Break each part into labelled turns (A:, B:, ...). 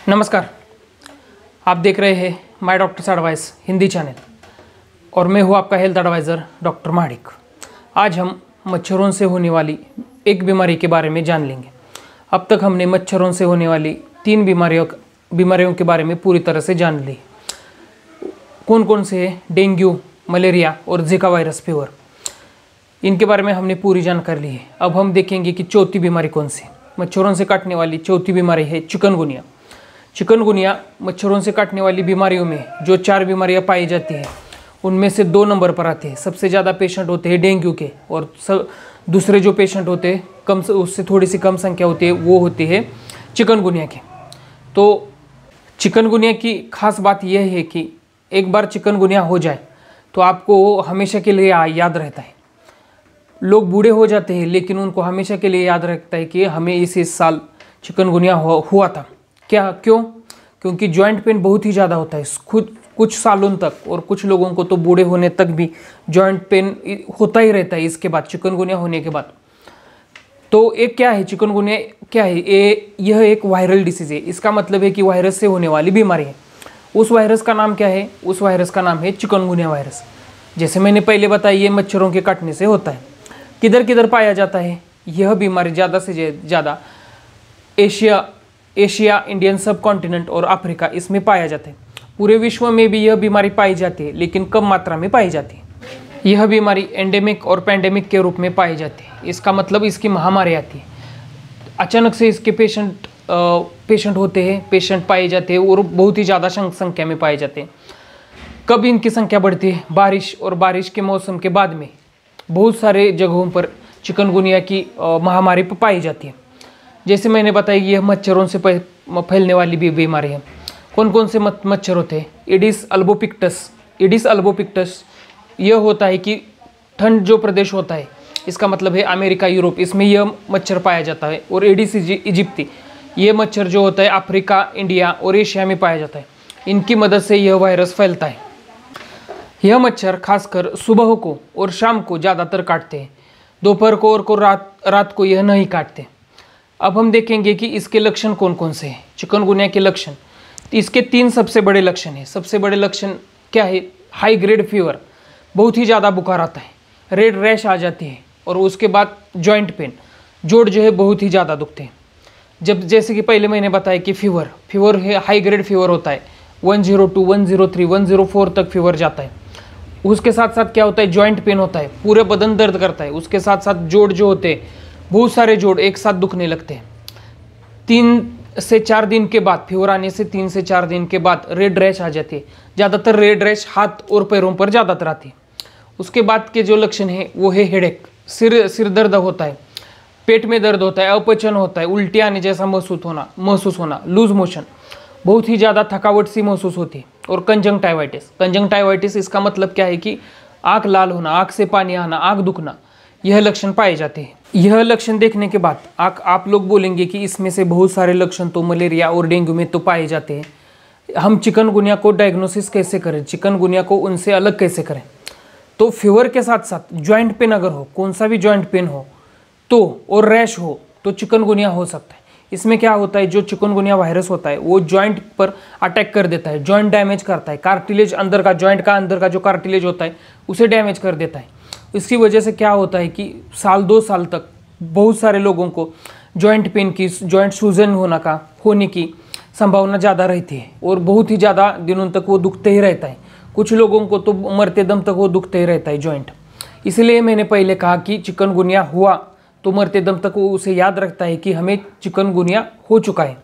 A: नमस्कार, आप देख रहे हैं my doctors advice Hindi channel और मैं हूं आपका हेल्थ एडवाइज़र डॉक्टर माणिक। आज हम मच्छरों से होने वाली एक बीमारी के बारे में जान लेंगे। अब तक हमने मच्छरों से होने वाली 3 बीमारियों के बारे में पूरी तरह से जान ली। कौन कौन से हैं? डेंगू, मलेरिया और जिका वायरस फीवर। इनके बारे में हमने पूरी जानकारी ली है। अब हम देखेंगे कि चौथी बीमारी कौन सी। मच्छरों से काटने वाली चौथी बीमारी है चिकनगुनिया। चिकनगुनिया मच्छरों से काटने वाली बीमारियों में जो 4 बीमारियां पाई जाती हैं उनमें से 2 नंबर पर आते हैं। सबसे ज़्यादा पेशेंट होते हैं डेंगू के और दूसरे जो पेशेंट होते हैं उससे थोड़ी सी कम संख्या होती है, वो होती है चिकनगुनिया के। तो चिकनगुनिया की खास बात यह है कि एक बार चिकनगुनिया हो जाए तो आपको हमेशा के लिए याद रहता है। लोग बूढ़े हो जाते हैं लेकिन उनको हमेशा के लिए याद रहता है कि हमें इस साल चिकनगुनिया हुआ था। क्यों? क्योंकि जॉइंट पेन बहुत ही ज़्यादा होता है कुछ सालों तक, और कुछ लोगों को तो बूढ़े होने तक भी जॉइंट पेन होता ही रहता है इसके बाद, चिकनगुनिया होने के बाद। तो एक क्या है चिकनगुनिया, क्या है यह एक वायरल डिसीज़ है। इसका मतलब है कि वायरस से होने वाली बीमारी है। उस वायरस का नाम क्या है? उस वायरस का नाम है चिकनगुनिया वायरस। जैसे मैंने पहले बताया, ये मच्छरों के काटने से होता है। किधर किधर पाया जाता है? यह बीमारी ज़्यादा से ज़्यादा एशिया, इंडियन सब कॉन्टिनेंट और अफ्रीका, इसमें पाया जाता है। पूरे विश्व में भी यह बीमारी पाई जाती है लेकिन कम मात्रा में पाई जाती है। यह बीमारी एंडेमिक और पैंडेमिक के रूप में पाई जाती है। इसका मतलब इसकी महामारी आती है, अचानक से इसके पेशेंट होते हैं, पेशेंट पाए जाते हैं और बहुत ही ज़्यादा संख्या में पाए जाते हैं। कब इनकी संख्या बढ़ती है? बारिश के मौसम के बाद में बहुत सारे जगहों पर चिकनगुनिया की महामारी पाई जाती है। जैसे मैंने बताया, यह मच्छरों से फैलने वाली भी बीमारी है। कौन कौन से मच्छर होते हैं? एडिस अल्बोपिक्टस यह होता है कि ठंड जो प्रदेश होता है, इसका मतलब है अमेरिका, यूरोप, इसमें यह मच्छर पाया जाता है। और एडिस इजिप्टी, ये मच्छर जो होता है अफ्रीका, इंडिया और एशिया में पाया जाता है। इनकी मदद से यह वायरस फैलता है। यह मच्छर खासकर सुबह को और शाम को ज़्यादातर काटते हैं। दोपहर को और रात को यह नहीं काटते। अब हम देखेंगे कि इसके लक्षण कौन कौन से हैं। चिकनगुनिया के लक्षण, इसके 3 सबसे बड़े लक्षण हैं। सबसे बड़े लक्षण क्या है? हाई ग्रेड फीवर, बहुत ही ज़्यादा बुखार आता है, रेड रैश आ जाती है, और उसके बाद जॉइंट पेन, जोड़ जो है बहुत ही ज़्यादा दुखते हैं। जैसे कि पहले मैंने बताया कि फीवर है, हाई ग्रेड फीवर होता है, 102, 103, 104 तक फीवर जाता है। उसके साथ साथ क्या होता है? जॉइंट पेन होता है, पूरे बदन दर्द करता है। उसके साथ साथ जोड़ जो होते हैं, बहुत सारे जोड़ एक साथ दुखने लगते हैं। 3 से 4 दिन के बाद, फीवर आने से 3 से 4 दिन के बाद रेड रैश आ जाती है। ज़्यादातर रेड रैश हाथ और पैरों पर ज़्यादातर आती है। उसके बाद के जो लक्षण है वो है हेडेक, सिर दर्द होता है, पेट में दर्द होता है, अपचन होता है, उल्टी आने जैसा महसूस होना, लूज मोशन, बहुत ही ज़्यादा थकावट सी महसूस होती है। और कंजंक्टाइवाइटिस, इसका मतलब क्या है कि आँख लाल होना, आँख से पानी आना, आँख दुखना, यह लक्षण पाए जाते हैं। यह लक्षण देखने के बाद आप लोग बोलेंगे कि इसमें से बहुत सारे लक्षण तो मलेरिया और डेंगू में तो पाए जाते हैं, हम चिकनगुनिया को डायग्नोसिस कैसे करें, चिकनगुनिया को उनसे अलग कैसे करें? तो फीवर के साथ साथ जॉइंट पेन अगर हो, कौन सा भी जॉइंट पेन हो तो, और रैश हो, तो चिकनगुनिया हो सकता है। इसमें क्या होता है, जो चिकनगुनिया वायरस होता है वो जॉइंट पर अटैक कर देता है, जॉइंट डैमेज करता है, कार्टिलेज अंदर का, जॉइंट का अंदर का जो कार्टिलेज होता है उसे डैमेज कर देता है। इसकी वजह से क्या होता है कि 1-2 साल तक बहुत सारे लोगों को जॉइंट पेन की, जॉइंट सूजन होने की संभावना ज़्यादा रहती है और बहुत ही ज़्यादा दिनों तक वो दुखते ही रहता है। कुछ लोगों को तो मरते दम तक वो दुखते ही रहता है जॉइंट। इसलिए मैंने पहले कहा कि चिकनगुनिया हुआ तो मरते दम तक वो उसे याद रखता है कि हमें चिकनगुनिया हो चुका है।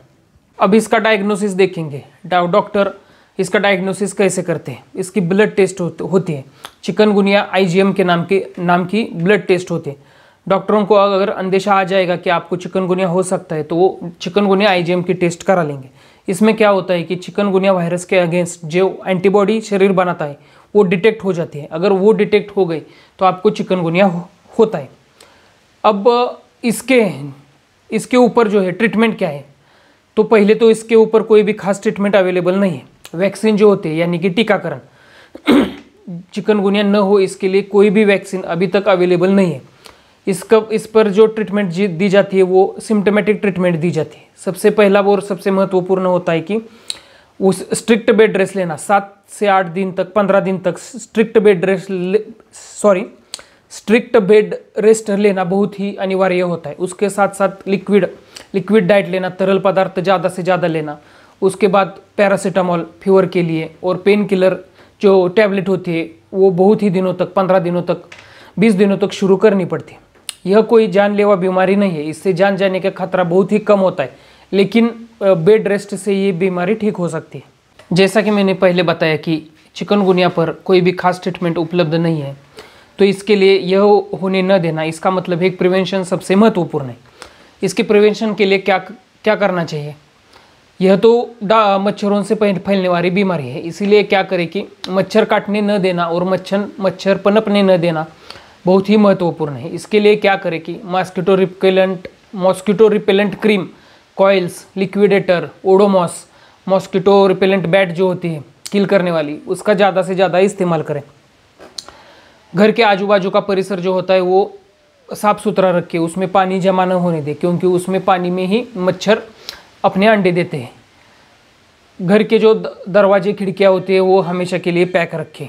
A: अब इसका डायग्नोसिस देखेंगे। डॉक्टर इसका डायग्नोसिस कैसे करते हैं? इसकी ब्लड टेस्ट होती है। चिकनगुनिया IgM के नाम की ब्लड टेस्ट होती है। डॉक्टरों को अगर अंदेशा आ जाएगा कि आपको चिकनगुनिया हो सकता है तो वो चिकनगुनिया IgM की टेस्ट करा लेंगे। इसमें क्या होता है कि चिकनगुनिया वायरस के अगेंस्ट जो एंटीबॉडी शरीर बनाता है वो डिटेक्ट हो जाती है। अगर वो डिटेक्ट हो गई तो आपको चिकनगुनिया होता है। अब इसके ऊपर जो है ट्रीटमेंट क्या है? तो पहले तो इसके ऊपर कोई भी खास ट्रीटमेंट अवेलेबल नहीं है। वैक्सीन जो होते हैं यानी कि टीकाकरण, चिकनगुनिया न हो इसके लिए कोई भी वैक्सीन अभी तक अवेलेबल नहीं है। इस पर जो ट्रीटमेंट दी जाती है वो सिम्टोमेटिक ट्रीटमेंट दी जाती है। सबसे पहला और सबसे महत्वपूर्ण होता है कि उस स्ट्रिक्ट बेड रेस्ट लेना, 7 से 8 दिन तक, 15 दिन तक स्ट्रिक्ट बेड रेस्ट लेना बहुत ही अनिवार्य होता है। उसके साथ साथ लिक्विड डाइट लेना, तरल पदार्थ ज़्यादा से ज़्यादा लेना। उसके बाद पैरासीटामॉल फीवर के लिए, और पेन किलर जो टैबलेट होती है वो बहुत ही दिनों तक, 15 दिनों तक, 20 दिनों तक शुरू करनी पड़ती है। यह कोई जानलेवा बीमारी नहीं है, इससे जान जाने का खतरा बहुत ही कम होता है, लेकिन बेड रेस्ट से ये बीमारी ठीक हो सकती है। जैसा कि मैंने पहले बताया कि चिकनगुनिया पर कोई भी खास ट्रीटमेंट उपलब्ध नहीं है, तो इसके लिए यह होने न देना, इसका मतलब है प्रिवेंशन सबसे महत्वपूर्ण है। इसके प्रिवेंशन के लिए क्या करना चाहिए? यह तो मच्छरों से फैलने वाली बीमारी है, इसीलिए क्या करें कि मच्छर काटने न देना और मच्छर पनपने न देना बहुत ही महत्वपूर्ण है। इसके लिए क्या करें कि mosquito repellent cream, coils, liquidator, Odomos, mosquito repellent bat जो होती है किल करने वाली, उसका ज़्यादा से ज़्यादा इस्तेमाल करें। घर के आजू बाजू का परिसर जो होता है वो साफ़ सुथरा रखें, उसमें पानी जमा न होने दें, क्योंकि उसमें पानी में ही मच्छर अपने अंडे देते हैं। घर के जो दरवाजे खिड़कियाँ होती है वो हमेशा के लिए पैक रखें।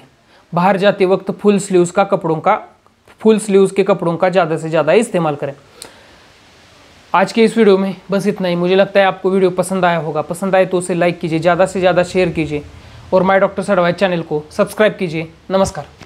A: बाहर जाते वक्त फुल स्लीव्स के कपड़ों का ज़्यादा से ज़्यादा इस्तेमाल करें। आज के इस वीडियो में बस इतना ही। मुझे लगता है आपको वीडियो पसंद आया होगा। पसंद आए तो उसे लाइक कीजिए, ज़्यादा से ज़्यादा शेयर कीजिए और माय डॉक्टर एडवाइस चैनल को सब्सक्राइब कीजिए। नमस्कार।